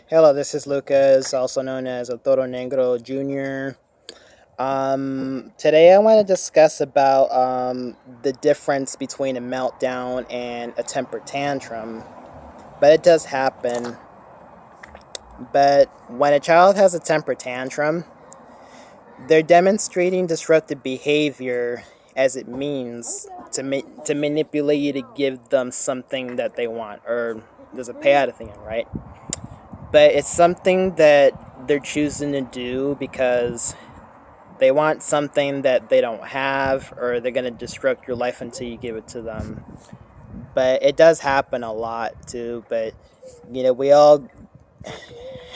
Hello, this is Lucas, also known as El Toro Negro Jr. Today I want to discuss about the difference between a meltdown and a temper tantrum. But it does happen. But when a child has a temper tantrum, they're demonstrating disruptive behavior as it means to manipulate you to give them something that they want, or there's a payout thing, right? But it's something that they're choosing to do because they want something that they don't have, or they're going to disrupt your life until you give it to them. But it does happen a lot too. But we all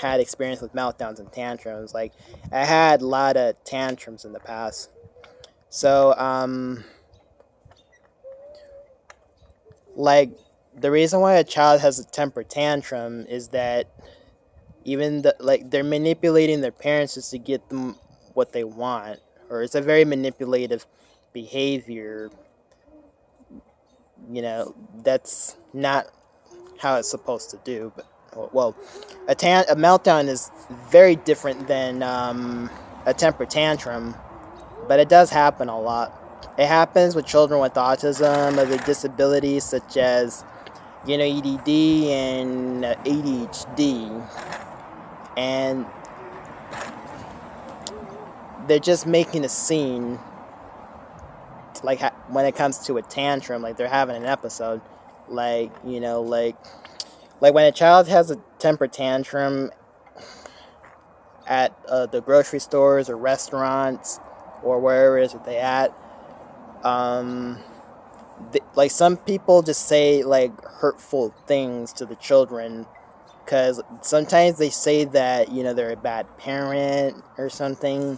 had experience with meltdowns and tantrums. Like, I had a lot of tantrums in the past. So like, the reason why a child has a temper tantrum is that they're manipulating their parents just to get them what they want, or it's a very manipulative behavior. That's not how it's supposed to do. But a meltdown is very different than a temper tantrum, but it does happen a lot. It happens with children with autism, other disabilities such as EDD and ADHD, and they're just making a scene. Like, when it comes to a tantrum, like they're having an episode, like when a child has a temper tantrum at the grocery stores or restaurants or wherever it is that they at. Like, some people just say like hurtful things to the children, because sometimes they say that they're a bad parent or something.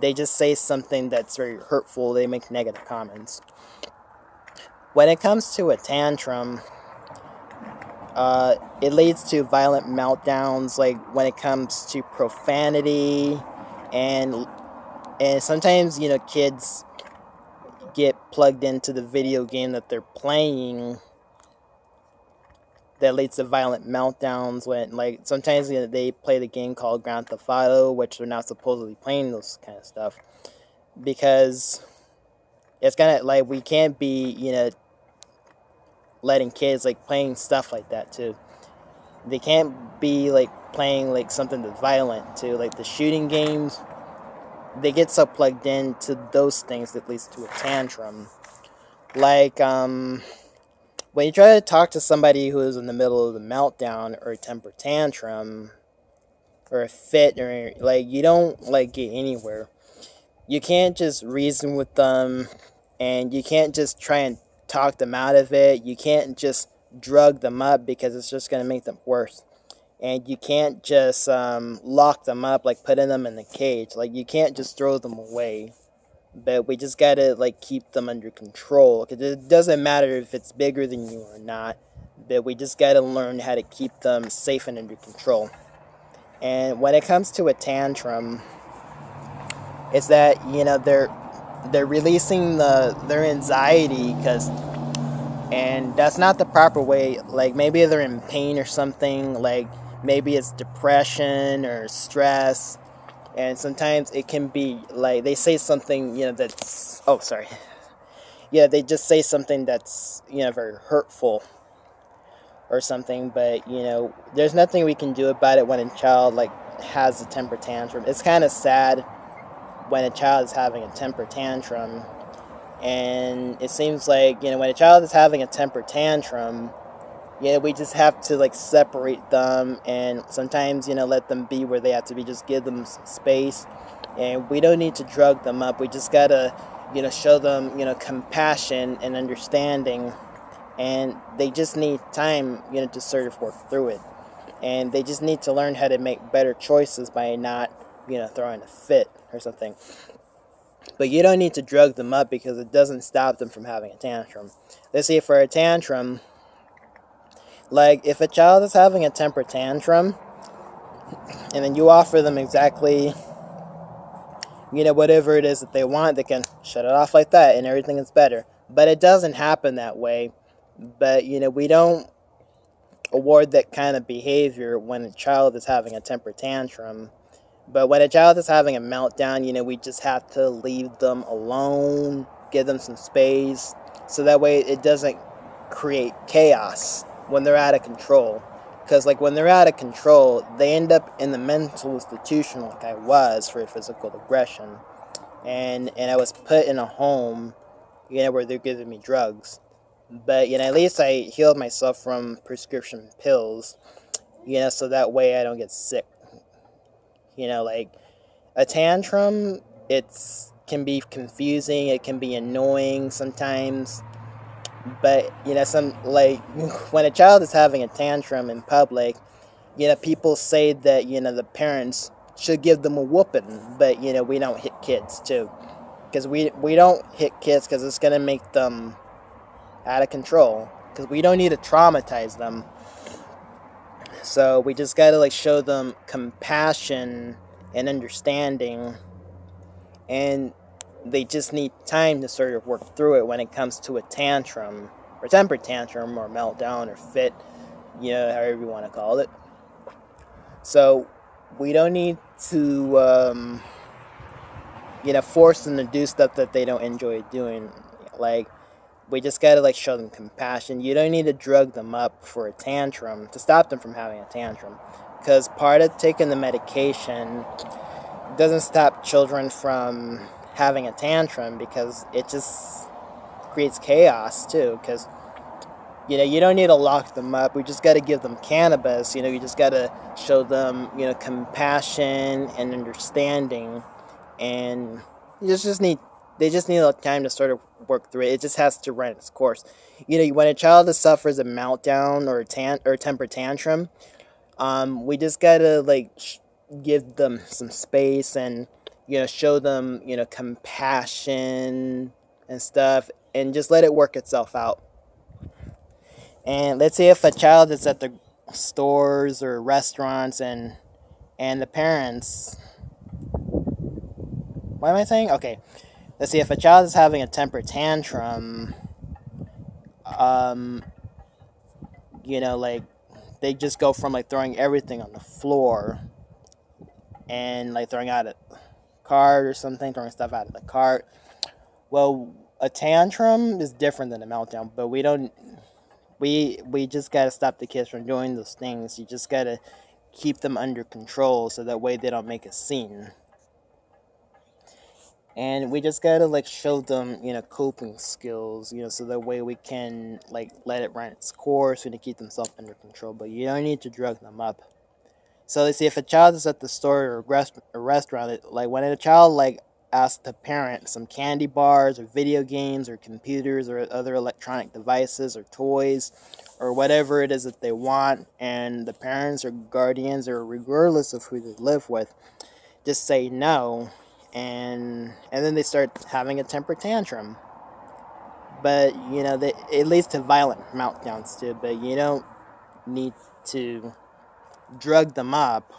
They just say something that's very hurtful. They make negative comments. When it comes to a tantrum, it leads to violent meltdowns. Like, when it comes to profanity, and sometimes kids get plugged into the video game that they're playing. That leads to violent meltdowns. When, like, sometimes they play the game called Grand Theft Auto, which they're not supposedly playing those kind of stuff, because it's gonna, like, we can't be letting kids like playing stuff like that too. They can't be like playing like something that's violent too, like the shooting games. They get so plugged into those things that leads to a tantrum. Like, when you try to talk to somebody who is in the middle of the meltdown or a temper tantrum or a fit, or like, you don't like get anywhere. You can't just reason with them, and you can't just try and talk them out of it. You can't just drug them up, because it's just going to make them worse. And you can't just lock them up, like putting them in the cage. Like, you can't just throw them away. But we just gotta like keep them under control, because it doesn't matter if it's bigger than you or not. But we just gotta learn how to keep them safe and under control. And when it comes to a tantrum, it's that they're releasing their anxiety, and that's not the proper way. Like, maybe they're in pain or something. Like, maybe it's depression or stress. And sometimes it can be like they say something, that's, oh, sorry. Yeah, they just say something that's, very hurtful or something. But, there's nothing we can do about it when a child, like, has a temper tantrum. It's kind of sad when a child is having a temper tantrum. And it seems like, when a child is having a temper tantrum, we just have to like separate them, and sometimes let them be where they have to be. Just give them some space, and we don't need to drug them up. We just gotta show them compassion and understanding, and they just need time to sort of work through it, and they just need to learn how to make better choices by not throwing a fit or something. But you don't need to drug them up, because it doesn't stop them from having a tantrum. Let's see, for a tantrum, like, if a child is having a temper tantrum, and then you offer them exactly, whatever it is that they want, they can shut it off like that, and everything is better. But it doesn't happen that way. But, we don't award that kind of behavior when a child is having a temper tantrum. But when a child is having a meltdown, we just have to leave them alone, give them some space, so that way it doesn't create chaos when they're out of control. Because, like, when they're out of control, they end up in the mental institution like I was for physical aggression. And I was put in a home, where they're giving me drugs. But, at least I healed myself from prescription pills, so that way I don't get sick. Like, a tantrum, it's can be confusing, it can be annoying sometimes. But, when a child is having a tantrum in public, people say that, the parents should give them a whooping. But, we don't hit kids, too. Because we don't hit kids because it's going to make them out of control. Because we don't need to traumatize them. So we just got to, like, show them compassion and understanding. And they just need time to sort of work through it when it comes to a tantrum, or temper tantrum, or meltdown, or fit, however you want to call it. So we don't need to, force them to do stuff that they don't enjoy doing. Like, we just gotta, like, show them compassion. You don't need to drug them up for a tantrum to stop them from having a tantrum, because part of taking the medication doesn't stop children from having a tantrum, because it just creates chaos too. Because you don't need to lock them up. We just got to give them cannabis. You just got to show them compassion and understanding, and they just need a little time to sort of work through it. It just has to run its course. When a child suffers a meltdown or temper tantrum, we just gotta, like, give them some space, and show them compassion and stuff, and just let it work itself out. And let's say if a child is at the stores or restaurants, and the parents, what am I saying? Okay, let's see, if a child is having a temper tantrum, like, they just go from, like, throwing everything on the floor, and, like, throwing out a cart or something, throwing stuff out of the cart. Well, a tantrum is different than a meltdown, but we just gotta stop the kids from doing those things. You just gotta keep them under control, so that way they don't make a scene. And we just gotta, like, show them, coping skills, so that way we can, like, let it run its course and to keep themselves under control. But you don't need to drug them up. So let's see, if a child is at the store or a restaurant, like, when a child, like, asks the parent some candy bars or video games or computers or other electronic devices or toys or whatever it is that they want, and the parents or guardians, or regardless of who they live with, just say no, and then they start having a temper tantrum. But it leads to violent meltdowns too. But you don't need to drug them up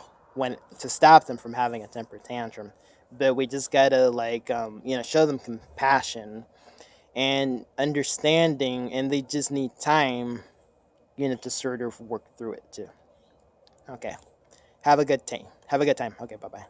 to stop them from having a temper tantrum. But we just gotta, like, show them compassion and understanding, and they just need time, to sort of work through it too. Okay, have a good time. Okay, bye bye.